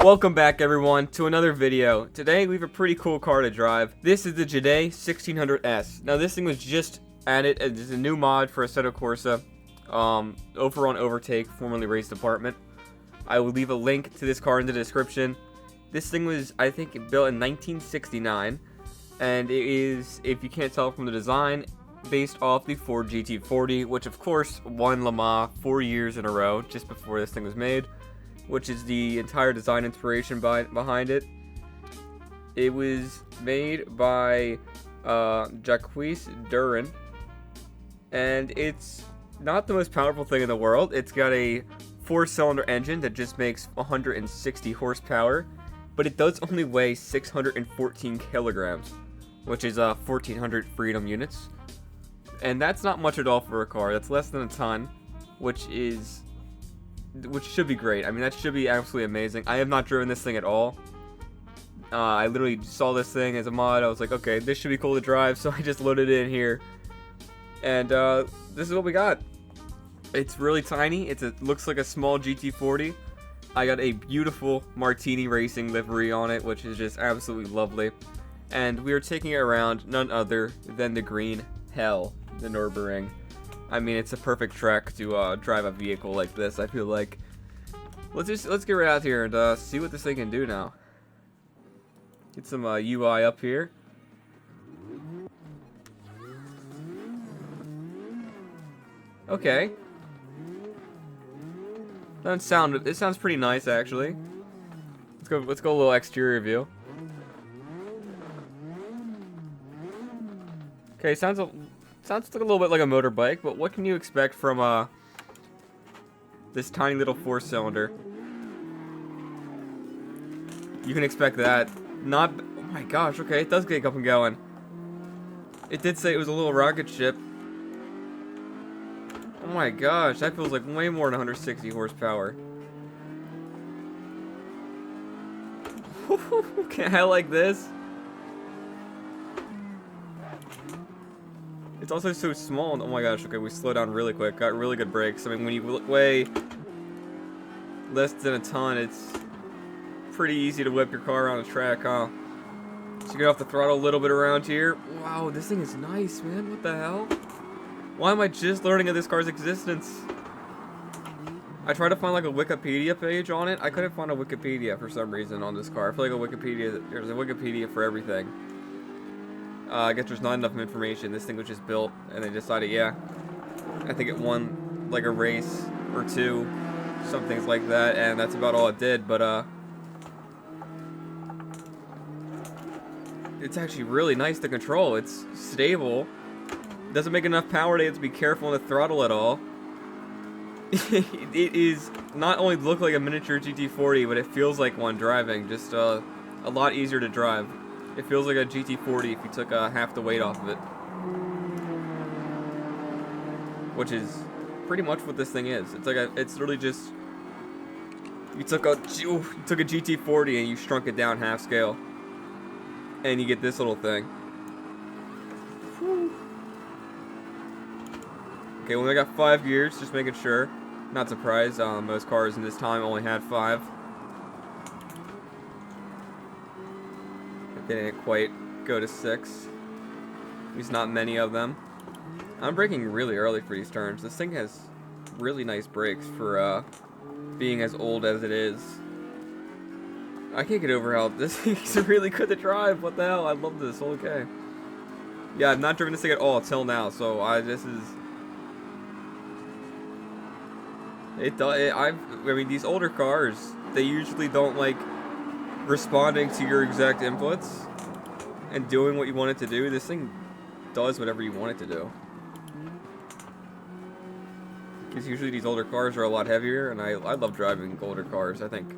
Welcome back everyone to another video. Today we have a pretty cool car to drive. This is the Jide 1600S. Now this thing was just added as a new mod for Assetto Corsa over on Overtake, formerly Race Department. I will leave a link to this car in the description. This thing was, I think, built in 1969, and it is, if you can't tell from the design, based off the Ford GT40, which of course won Le Mans 4 years in a row just before this thing was made, which is the entire design inspiration behind it. It was made by Jacques Duran, and it's not the most powerful thing in the world. It's got a 4-cylinder engine that just makes 160 horsepower, but it does only weigh 614 kilograms, which is 1,400 freedom units. And that's not much at all for a car. That's less than a ton, which should be great. I mean, that should be absolutely amazing. I have not driven this thing at all. I literally saw this thing as a mod. I was like, okay, this should be cool to drive, so I just loaded it in here. And this is what we got. It's really tiny. It looks like a small GT40. I got a beautiful Martini Racing livery on it, which is just absolutely lovely. And we are taking it around none other than the Green Hell, the Nürburgring. I mean, it's a perfect track to drive a vehicle like this, I feel like. Let's get right out here and see what this thing can do now. Get some UI up here. Okay. It sounds pretty nice, actually. Let's go a little exterior view. Okay, sounds like a little bit like a motorbike, but what can you expect from this tiny little 4-cylinder? You can expect that. Oh my gosh, okay, it does get up and going. It did say it was a little rocket ship. Oh my gosh, that feels like way more than 160 horsepower. Okay, I like this. It's also so small. Oh my gosh, okay, we slowed down really quick. Got really good brakes. I mean, when you weigh less than a ton, it's pretty easy to whip your car around a track, huh? So you get off the throttle a little bit around here. Wow, this thing is nice, man. What the hell? Why am I just learning of this car's existence? I tried to find like a Wikipedia page on it. I couldn't find a Wikipedia for some reason on this car. I feel like there's a Wikipedia for everything. I guess there's not enough information. This thing was just built, and they decided, yeah, I think it won like a race or two, some things like that, and that's about all it did. But it's actually really nice to control. It's stable. It doesn't make enough power to have to be careful on the throttle at all. It is not only look like a miniature GT40, but it feels like one driving. Just a lot easier to drive. It feels like a GT40 if you took half the weight off of it. Which is pretty much what this thing is. It's literally just, you took a GT40 and you shrunk it down half scale. And you get this little thing. Whew. Okay, well, I got 5 gears, just making sure. Not surprised, most cars in this time only had 5. They didn't quite go to 6. There's not many of them. I'm braking really early for these turns. This thing has really nice brakes for being as old as it is. I can't get over how this thing's really good to drive. What the hell? I love this. Okay. Yeah, I've not driven this thing at all till now, so I mean, these older cars, they usually don't like responding to your exact inputs and doing what you want it to do. This thing does whatever you want it to do. Because usually these older cars are a lot heavier, and I love driving older cars. I think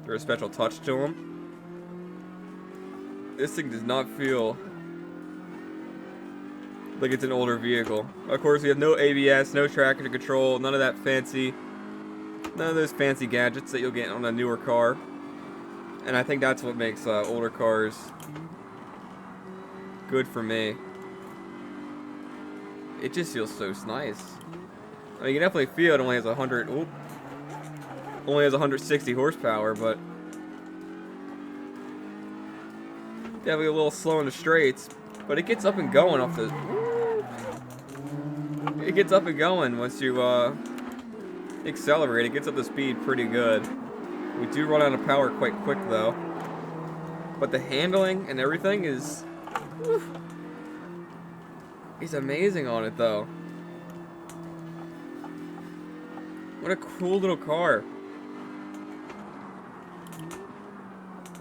there's a special touch to them. This thing does not feel like it's an older vehicle. Of course, we have no ABS, no traction control, none of those fancy gadgets that you'll get on a newer car. And I think that's what makes older cars good for me. It just feels so nice. I mean, you can definitely feel it only has 100. Oop. only has 160 horsepower, but definitely a little slow in the straights. But it gets up and going off the. It gets up and going once you accelerate. It gets up to speed pretty good. We do run out of power quite quick though. But the handling and everything is amazing on it though. What a cool little car.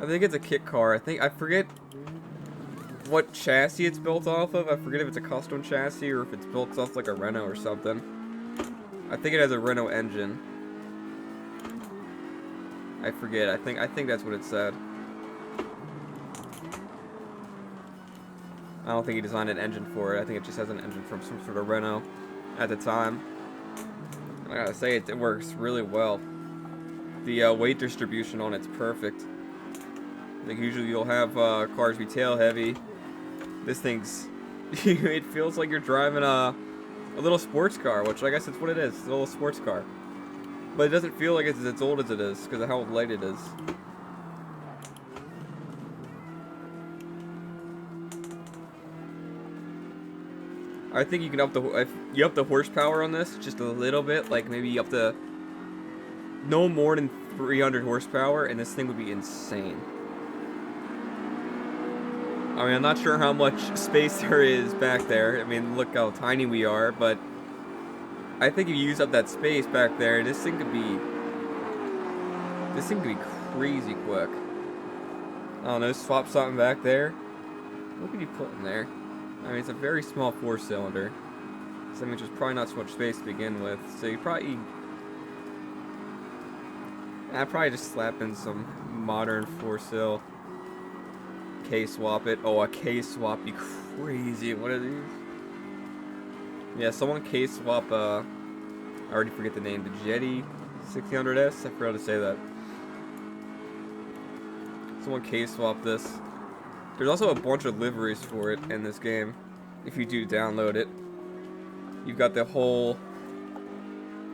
I think it's a kit car. I forget what chassis it's built off of. I forget if it's a custom chassis or if it's built off like a Renault or something. I think it has a Renault engine. I forget. I think that's what it said. I don't think he designed an engine for it. I think it just has an engine from some sort of Renault at the time. And I gotta say, it works really well. The weight distribution on it's perfect. Like usually you'll have cars be tail heavy. This thing's, it feels like you're driving a little sports car, which I guess it's what it is. It's a little sports car. But it doesn't feel like it's as old as it is because of how light it is. I think you can up the horsepower on this just a little bit, like maybe up to no more than 300 horsepower, and this thing would be insane. I mean, I'm not sure how much space there is back there. I mean, look how tiny we are, but I think if you use up that space back there, this thing could be crazy quick. I don't know, swap something back there. What could you put in there? I mean, it's a very small 4-cylinder, so that means there's probably not so much space to begin with. So you probably, I'd probably just slap in some modern 4-cyl. K-swap it. Oh, a K-swap be crazy. What are these? Yeah, someone K-swap, I already forget the name, the GT40S? I forgot to say that. Someone K-swap this. There's also a bunch of liveries for it in this game, if you do download it. You've got the whole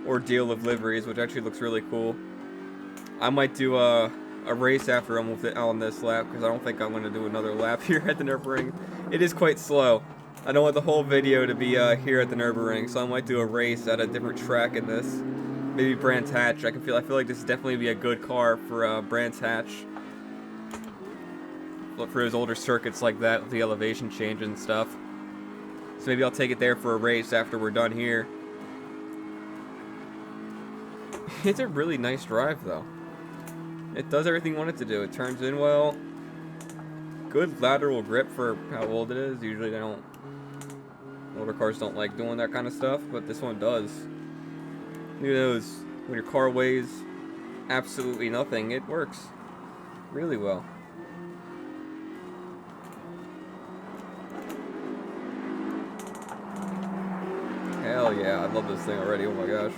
ordeal of liveries, which actually looks really cool. I might do a race after I'm with it on this lap, because I don't think I'm going to do another lap here at the Nürburgring. It is quite slow. I don't want the whole video to be here at the Nürburgring, so I might do a race at a different track in this. Maybe Brands Hatch. I feel like this would definitely be a good car for Brands Hatch. Look for those older circuits like that with the elevation change and stuff. So maybe I'll take it there for a race after we're done here. It's a really nice drive though. It does everything you want it to do. It turns in well. Good lateral grip for how old it is. Usually they don't, older cars don't like doing that kind of stuff, but this one does. Look at those. When your car weighs absolutely nothing, it works really well. Hell yeah, I love this thing already. Oh my gosh.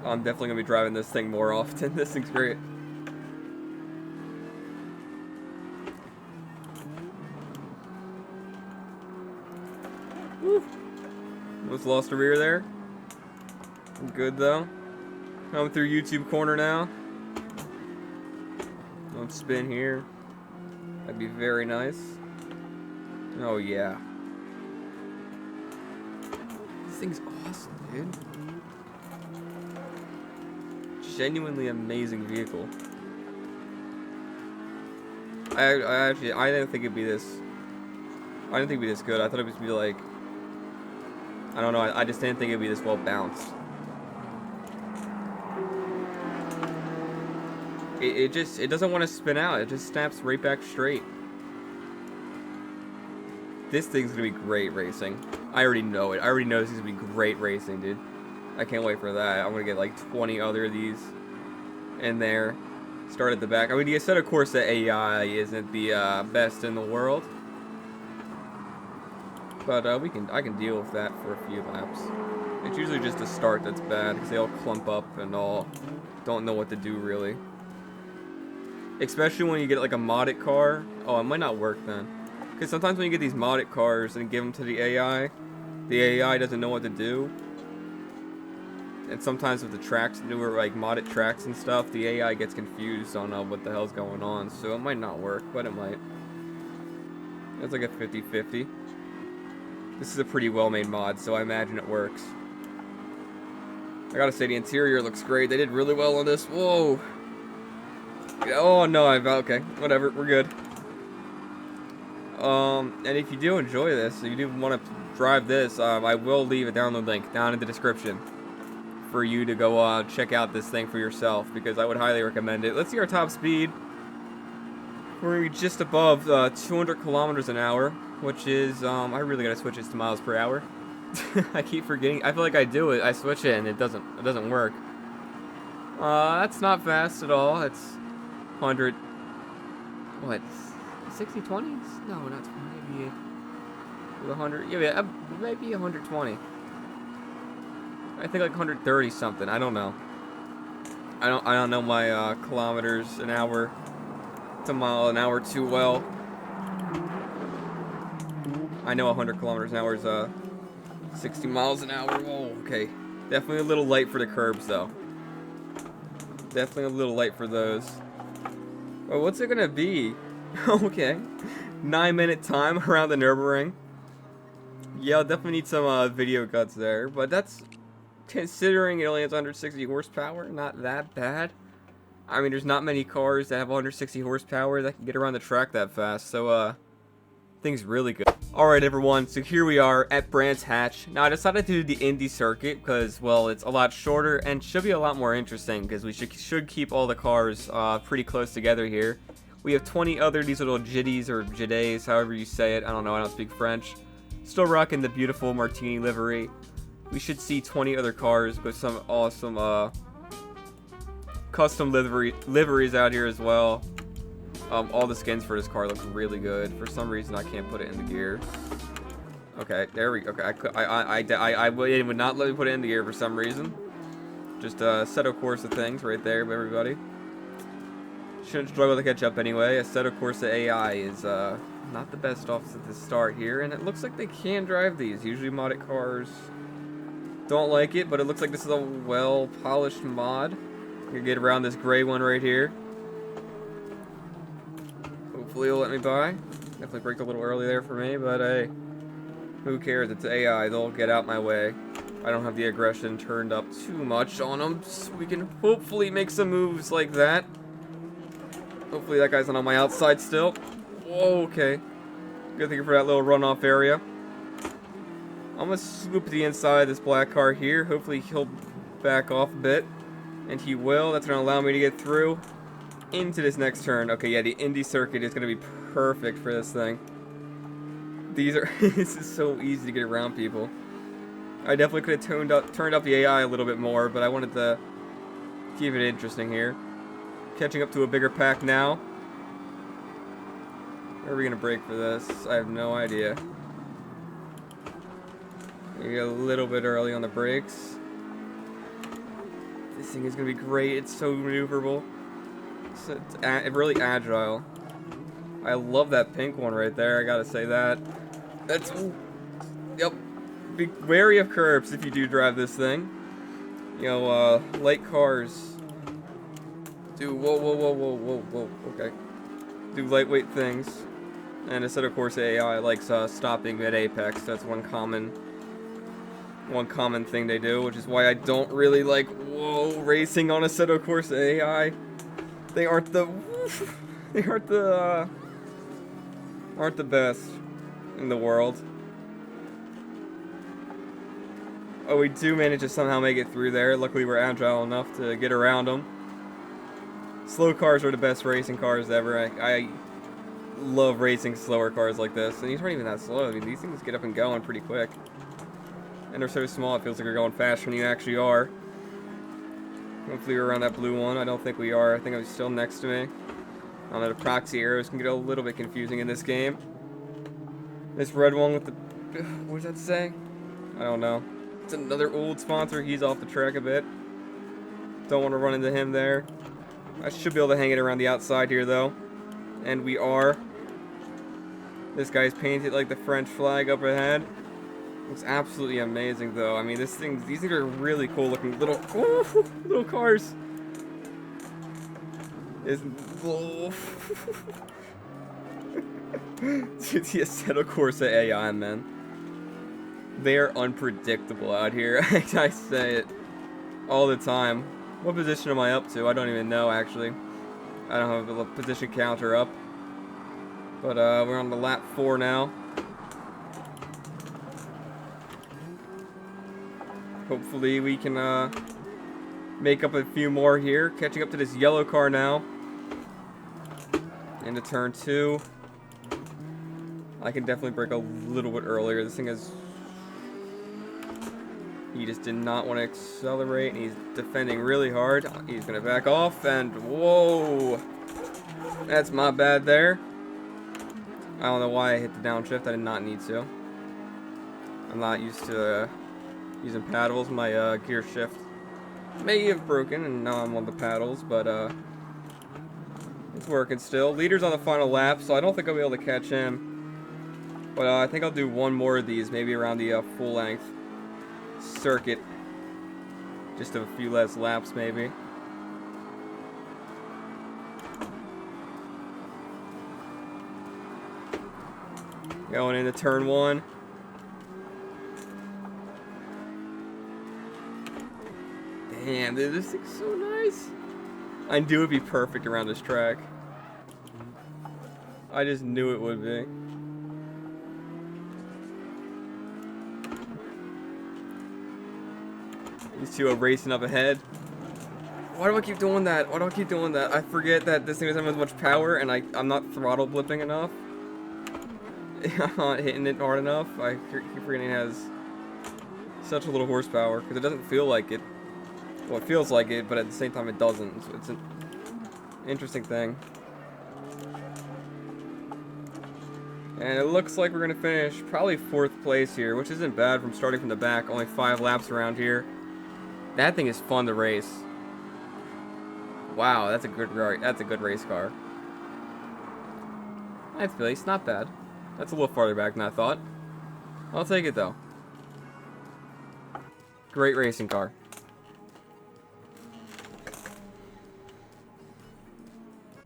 I'm definitely going to be driving this thing more often. This thing's great. Woo. Almost lost the rear there. Good though. Coming through YouTube corner now. Don't spin here. That'd be very nice. Oh yeah. This thing's awesome, dude. Genuinely amazing vehicle. I didn't think it'd be this. I didn't think it'd be this good. I thought it would be like, I don't know. I just didn't think it'd be this well balanced. It doesn't want to spin out. It just snaps right back straight. This thing's gonna be great racing. I already know it. I already know this is gonna be great racing, dude. I can't wait for that. I'm gonna get like 20 other of these in there. Start at the back. I mean, the Assetto Corsa AI isn't the best in the world, but I can deal with that for a few laps. It's usually just the start that's bad because they all clump up and all don't know what to do really. Especially when you get like a modded car. Oh, it might not work then. Because sometimes when you get these modded cars and give them to the AI doesn't know what to do. And sometimes with the tracks, newer like modded tracks and stuff, the AI gets confused on what the hell's going on. So it might not work, but it might. It's like a 50-50. This is a pretty well-made mod, so I imagine it works. I gotta say, the interior looks great. They did really well on this. Whoa. Oh no, okay, whatever, we're good. And if you do enjoy this, if you do want to drive this, I will leave a download link down in the description for you to go check out this thing for yourself, because I would highly recommend it. Let's see our top speed. We're gonna be just above 200 kilometers an hour, which is I really gotta switch this to miles per hour. I keep forgetting. I feel like I do it. I switch it and it doesn't work. That's not fast at all. It's 100. What? 60 20s? No, not 20. Maybe 100. Yeah, maybe 120. I think like 130 something. I don't know. I don't know my kilometers an hour to mile an hour too well. I know 100 kilometers an hour is 60 miles an hour. Oh, okay. Definitely a little light for the curbs though. Definitely a little light for those. Oh, what's it gonna be? Okay. 9-minute time around the Nürburgring. Yeah, I'll definitely need some video cuts there, but that's, considering it only has 160 horsepower, not that bad. I mean, there's not many cars that have 160 horsepower that can get around the track that fast, so things really good. Alright everyone, so here we are at Brands Hatch. Now I decided to do the Indy circuit because, well, it's a lot shorter and should be a lot more interesting because we should keep all the cars pretty close together here. We have 20 other these little Jides or Jides, however you say it. I don't know, I don't speak French. Still rocking the beautiful Martini livery. We should see 20 other cars with some awesome custom liveries out here as well. All the skins for this car look really good. For some reason, I can't put it in the gear. Okay, there we go. Okay, it would not let me put it in the gear for some reason. Just Assetto Corsa things right there, everybody. Shouldn't struggle to catch up anyway. Assetto Corsa AI is not the best off at the start here, and it looks like they can drive these. Usually modded cars don't like it, but it looks like this is a well-polished mod. You can get around this gray one right here. Hopefully it'll let me by. Definitely braked a little early there for me, but hey, who cares? It's AI. They'll get out my way. I don't have the aggression turned up too much on them, so we can hopefully make some moves like that. Hopefully that guy's not on my outside still. Whoa, okay. Good thing for that little runoff area. I'm gonna swoop the inside of this black car here. Hopefully he'll back off a bit. And he will. That's gonna allow me to get through into this next turn. Okay, yeah, the Indy circuit is gonna be perfect for this thing. These are this is so easy to get around people. I definitely could have turned up the AI a little bit more, but I wanted to keep it interesting here. Catching up to a bigger pack now. Where are we gonna brake for this? I have no idea. Maybe a little bit early on the brakes. This thing is gonna be great. It's so maneuverable. It's really agile. I love that pink one right there. I gotta say that. That's, yep. Be wary of curbs if you do drive this thing. You know, light cars do whoa. Okay. Do lightweight things, and Assetto Corsa AI likes stopping mid apex. That's one common thing they do, which is why I don't really like racing on Assetto Corsa AI. They aren't the best in the world. Oh, we do manage to somehow make it through there. Luckily, we're agile enough to get around them. Slow cars are the best racing cars ever. I love racing slower cars like this. And these aren't even that slow. I mean, these things get up and going pretty quick. And they're so small, it feels like you're going faster than you actually are. Hopefully we're around that blue one. I don't think we are. I think it's still next to me. I don't know, the proxy arrows can get a little bit confusing in this game. This red one with the... what does that say? I don't know. It's another old sponsor. He's off the track a bit. Don't want to run into him there. I should be able to hang it around the outside here, though. And we are. This guy's painted like the French flag up ahead. Looks absolutely amazing, though. I mean, these things are really cool looking little, oh, little cars. It's, oh. Dude, the Assetto Corsa AI, man. They are unpredictable out here. I say it all the time. What position am I up to? I don't even know, actually. I don't have a position counter up. But we're on the lap 4 now. Hopefully we can make up a few more here. Catching up to this yellow car now. Into turn 2. I can definitely brake a little bit earlier. This thing is... He just did not want to accelerate, and he's defending really hard. He's going to back off, and whoa! That's my bad there. I don't know why I hit the downshift. I did not need to. I'm not used to using paddles. My gear shift may have broken, and now I'm on the paddles, but it's working still. Leader's on the final lap, so I don't think I'll be able to catch him. But I think I'll do one more of these, maybe around the full length circuit. Just a few less laps, maybe. Going into turn 1. Damn, dude, this thing's so nice. I knew it'd be perfect around this track. I just knew it would be. These two are racing up ahead. Why do I keep doing that? Why do I keep doing that? I forget that this thing doesn't have as much power, and I'm not throttle blipping enough. I'm not hitting it hard enough. I keep forgetting it has such a little horsepower, because it doesn't feel like it. Well, it feels like it, but at the same time it doesn't. So it's an interesting thing. And it looks like we're going to finish probably 4th place here, which isn't bad from starting from the back. Only 5 laps around here. That thing is fun to race. Wow, that's a good race car. 9th place, not bad. That's a little farther back than I thought. I'll take it, though. Great racing car.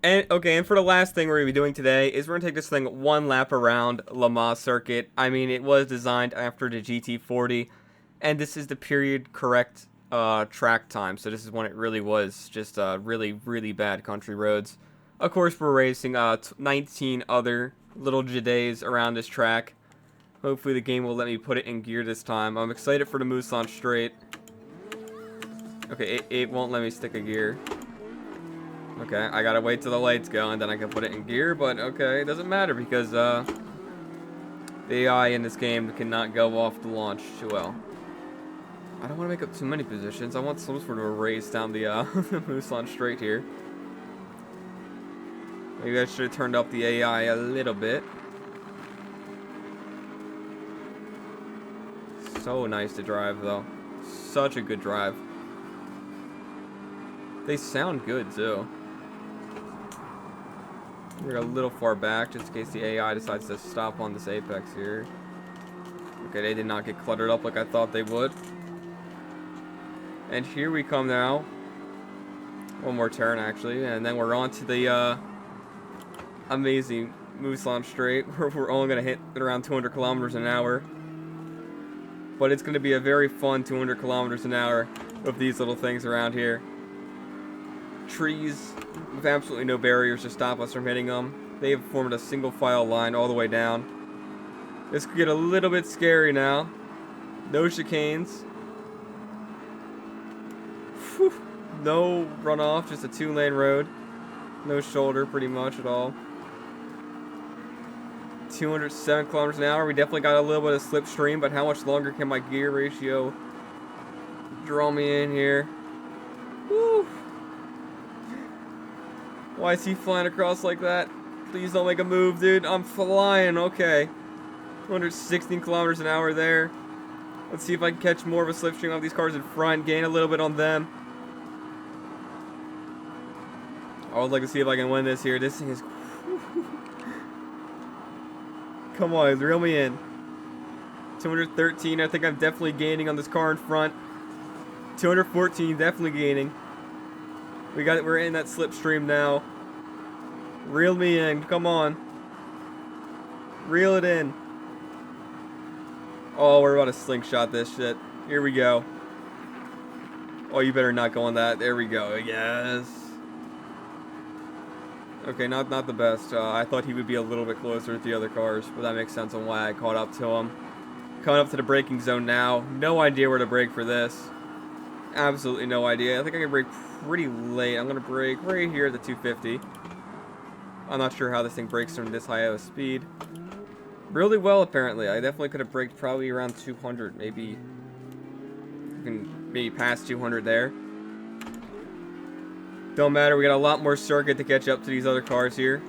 And for the last thing we're going to be doing today is we're going to take this thing one lap around Le Mans circuit. I mean, it was designed after the GT40, and this is the period correct track time. So this is when it really was just really, really bad country roads. Of course, we're racing 19 other little Jides around this track. Hopefully the game will let me put it in gear this time. I'm excited for the Mulsanne Straight. Okay, it won't let me stick a gear. Okay, I gotta wait till the lights go and then I can put it in gear, but okay, it doesn't matter because the AI in this game cannot go off the launch too well. I don't want to make up too many positions. I want some sort of a race down the Mulsanne Straight here. Maybe I should have turned up the AI a little bit. So nice to drive though. Such a good drive. They sound good too. We're a little far back just in case the AI decides to stop on this apex here. Okay, they did not get cluttered up like I thought they would. And here we come now. One more turn actually, and then we're on to the amazing Mulsanne Straight where we're only going to hit at around 200 kilometers an hour. But it's going to be a very fun 200 kilometers an hour with these little things around here. Trees with absolutely no barriers to stop us from hitting them. They have formed a single file line all the way down. This could get a little bit scary now. No chicanes. Whew. No runoff, just a 2-lane road. No shoulder pretty much at all. 207 kilometers an hour. We definitely got a little bit of slipstream, but how much longer can my gear ratio draw me in here? Woo. Why is he flying across like that? Please don't make a move, dude. I'm flying. Okay. 216 kilometers an hour there. Let's see if I can catch more of a slipstream of these cars in front. Gain a little bit on them. I would like to see if I can win this here. This thing is... Come on, reel me in. 213. I think I'm definitely gaining on this car in front. 214, definitely gaining. We're in that slipstream now. Reel me in, come on. Reel it in. Oh, we're about to slingshot this shit. Here we go. Oh, you better not go on that. There we go. Yes. Okay, not the best. I thought he would be a little bit closer with the other cars, but that makes sense on why I caught up to him. Coming up to the braking zone now. No idea where to brake for this. Absolutely no idea. I think I can brake pretty late. I'm going to brake right here at the 250. I'm not sure how this thing brakes from this high of a speed. Really well, apparently. I definitely could have braked probably around 200, maybe past 200 there. Don't matter, we got a lot more circuit to catch up to these other cars here.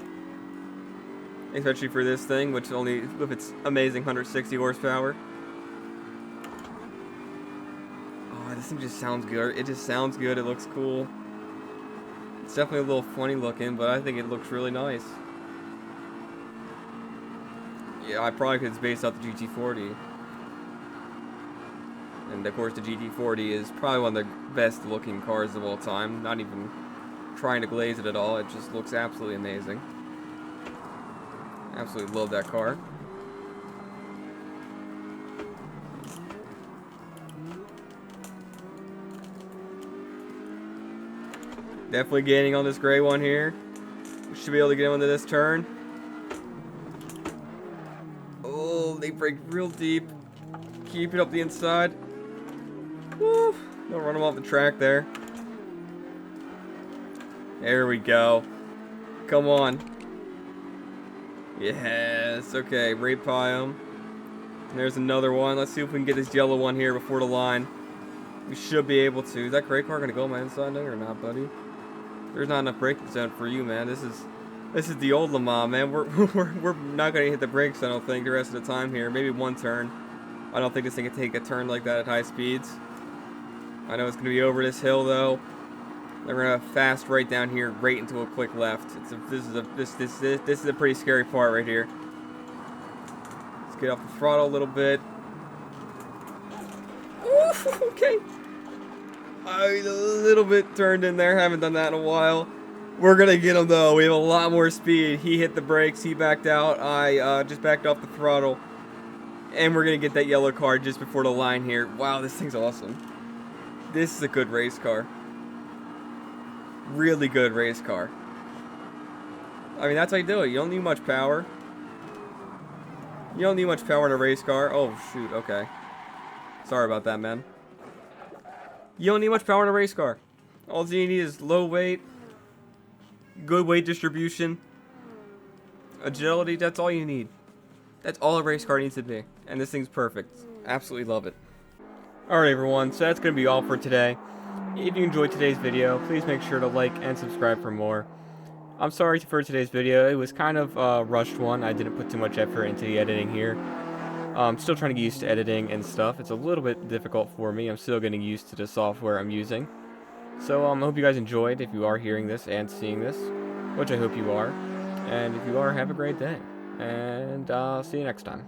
Especially for this thing, which only with its amazing 160 horsepower. Oh, this thing just sounds good. It just sounds good. It looks cool. It's definitely a little funny looking, but I think it looks really nice. Yeah, I probably could base out the GT40. And of course the GT40 is probably one of the best looking cars of all time. Not even trying to glaze it at all. It just looks absolutely amazing. Absolutely love that car. Definitely gaining on this gray one here. We should be able to get into this turn. Oh, they brake real deep. Keep it up the inside. Woo! Don't run them off the track there. There we go. Come on. Yes. Okay, right by him. And there's another one. Let's see if we can get this yellow one here before the line. We should be able to. Is that gray car gonna go on my inside there or not, buddy? There's not enough braking zone for you, man. This is the old Le Mans, man. We're not gonna hit the brakes, I don't think, the rest of the time here. Maybe one turn. I don't think this thing can take a turn like that at high speeds. I know it's gonna be over this hill though. They're gonna fast right down here, right into a quick left. This is a pretty scary part right here. Let's get off the throttle a little bit. Oof, okay. A little bit turned in there. Haven't done that in a while. We're gonna get him though. We have a lot more speed. He hit the brakes. He backed out. I just backed off the throttle. And we're gonna get that yellow car just before the line here. Wow, this thing's awesome. This is a good race car. Really good race car. I mean, that's how you do it. You don't need much power. You don't need much power in a race car. Oh, shoot. Okay. Sorry about that, man. You don't need much power in a race car. All you need is low weight, good weight distribution, agility. That's all you need. That's all a race car needs to be. And this thing's perfect. Absolutely love it. Alright everyone, so that's going to be all for today. If you enjoyed today's video, please make sure to like and subscribe for more. I'm sorry for today's video. It was kind of a rushed one. I didn't put too much effort into the editing here. I'm still trying to get used to editing and stuff. It's a little bit difficult for me. I'm still getting used to the software I'm using. So I hope you guys enjoyed if you are hearing this and seeing this, which I hope you are. And if you are, have a great day. And see you next time.